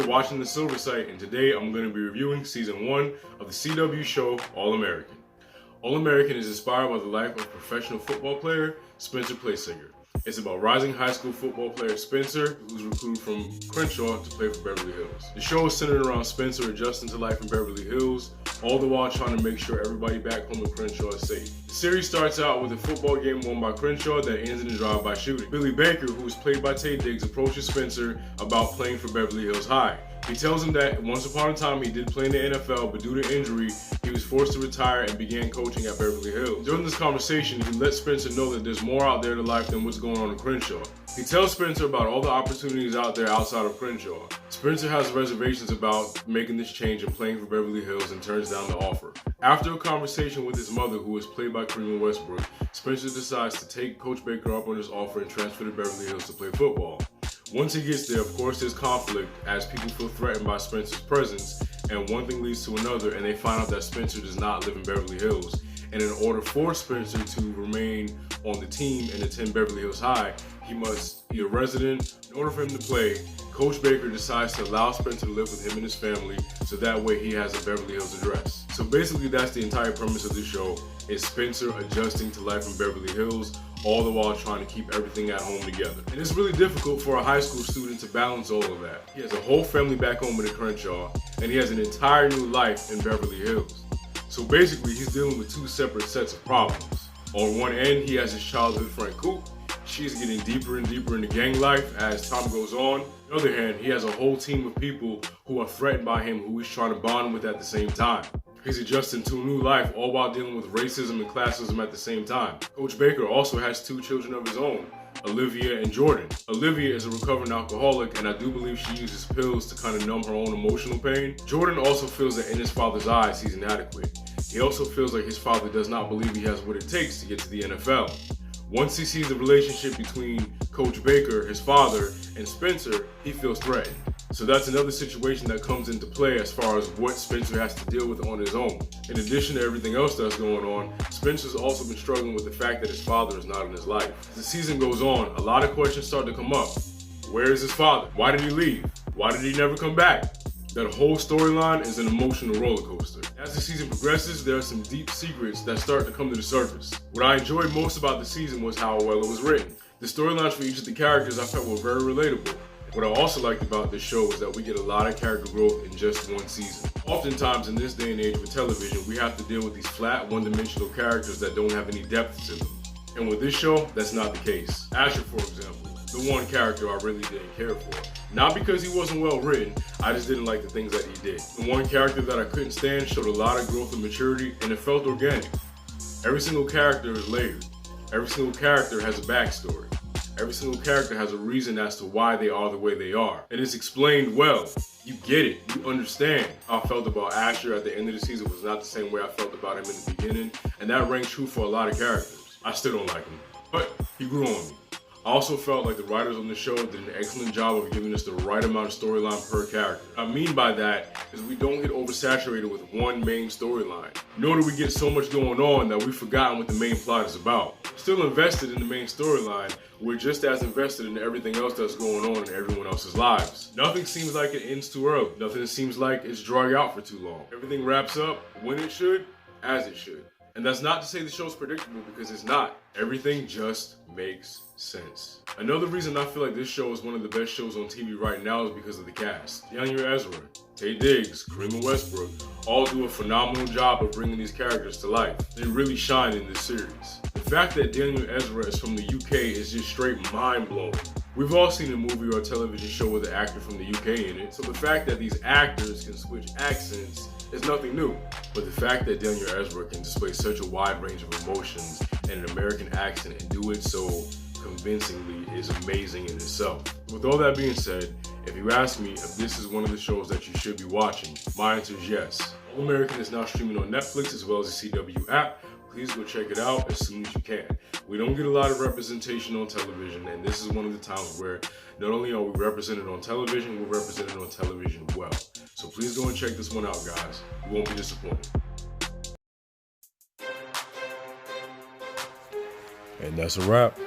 watching The Silver Sight, and today I'm going to be reviewing Season 1 of the CW show All-American. All-American is inspired by the life of professional football player Spencer Playsinger. It's about rising high school football player Spencer, who's recruited from Crenshaw to play for Beverly Hills. The show is centered around Spencer adjusting to life in Beverly Hills, all the while trying to make sure everybody back home in Crenshaw is safe. The series starts out with a football game won by Crenshaw that ends in a drive-by shooting. Billy Baker, who is played by Taye Diggs, approaches Spencer about playing for Beverly Hills High. He tells him that once upon a time he did play in the NFL, but due to injury, he was forced to retire and began coaching at Beverly Hills. During this conversation, he lets Spencer know that there's more out there to life than what's going on in Crenshaw. He tells Spencer about all the opportunities out there outside of Crenshaw. Spencer has reservations about making this change and playing for Beverly Hills and turns down the offer. After a conversation with his mother, who is played by Karima Westbrook, Spencer decides to take Coach Baker up on his offer and transfer to Beverly Hills to play football. Once he gets there, of course, there's conflict as people feel threatened by Spencer's presence, and one thing leads to another, and they find out that Spencer does not live in Beverly Hills. And in order for Spencer to remain on the team and attend Beverly Hills High, he must be a resident. In order for him to play, Coach Baker decides to allow Spencer to live with him and his family, so that way he has a Beverly Hills address. So basically that's the entire premise of the show, is Spencer adjusting to life in Beverly Hills, all the while trying to keep everything at home together. And it's really difficult for a high school student to balance all of that. He has a whole family back home in Crenshaw, and he has an entire new life in Beverly Hills. So basically he's dealing with two separate sets of problems. On one end, he has his childhood friend Coop. She's getting deeper and deeper into gang life as time goes on. On the other hand, he has a whole team of people who are threatened by him, who he's trying to bond with at the same time. He's adjusting to a new life, all while dealing with racism and classism at the same time. Coach Baker also has two children of his own, Olivia and Jordan. Olivia is a recovering alcoholic, and I do believe she uses pills to kind of numb her own emotional pain. Jordan also feels that in his father's eyes, he's inadequate. He also feels like his father does not believe he has what it takes to get to the NFL. Once he sees the relationship between Coach Baker, his father, and Spencer, he feels threatened. So that's another situation that comes into play as far as what Spencer has to deal with on his own. In addition to everything else that's going on, Spencer's also been struggling with the fact that his father is not in his life. As the season goes on, a lot of questions start to come up. Where is his father? Why did he leave? Why did he never come back? That whole storyline is an emotional roller coaster. As the season progresses, there are some deep secrets that start to come to the surface. What I enjoyed most about the season was how well it was written. The storylines for each of the characters I felt were very relatable. What I also liked about this show is that we get a lot of character growth in just one season. Oftentimes in this day and age with television, we have to deal with these flat, one-dimensional characters that don't have any depth to them. And with this show, that's not the case. Asher, for example, the one character I really didn't care for. Not because he wasn't well written, I just didn't like the things that he did. The one character that I couldn't stand showed a lot of growth and maturity, and it felt organic. Every single character is layered. Every single character has a backstory. Every single character has a reason as to why they are the way they are. And it's explained well. You get it. You understand. How I felt about Asher at the end of the season was not the same way I felt about him in the beginning. And that rang true for a lot of characters. I still don't like him, but he grew on me. I also felt like the writers on the show did an excellent job of giving us the right amount of storyline per character. What I mean by that is we don't get oversaturated with one main storyline. Nor do we get so much going on that we've forgotten what the main plot is about. Still invested in the main storyline, we're just as invested in everything else that's going on in everyone else's lives. Nothing seems like it ends too early. Nothing seems like it's dragged out for too long. Everything wraps up when it should, as it should. And that's not to say the show's predictable, because it's not. Everything just makes sense. Another reason I feel like this show is one of the best shows on TV right now is because of the cast. Daniel Ezra, Taye Diggs, Karima Westbrook, all do a phenomenal job of bringing these characters to life. They really shine in this series. The fact that Daniel Ezra is from the UK is just straight mind-blowing. We've all seen a movie or a television show with an actor from the UK in it, so the fact that these actors can switch accents is nothing new. But the fact that Daniel Ezra can display such a wide range of emotions and an American accent and do it so convincingly is amazing in itself. With all that being said, if you ask me if this is one of the shows that you should be watching, my answer is yes. All-American is now streaming on Netflix as well as the CW app. Please go check it out as soon as you can. We don't get a lot of representation on television, and this is one of the times where not only are we represented on television, we're represented on television well. So please go and check this one out, guys. You won't be disappointed. And that's a wrap.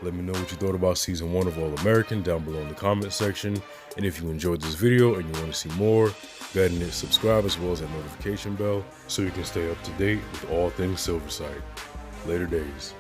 Let me know what you thought about season 1 of All American down below in the comment section. And if you enjoyed this video and you want to see more, go ahead and hit subscribe as well as that notification bell so you can stay up to date with all things Silverside. Later days.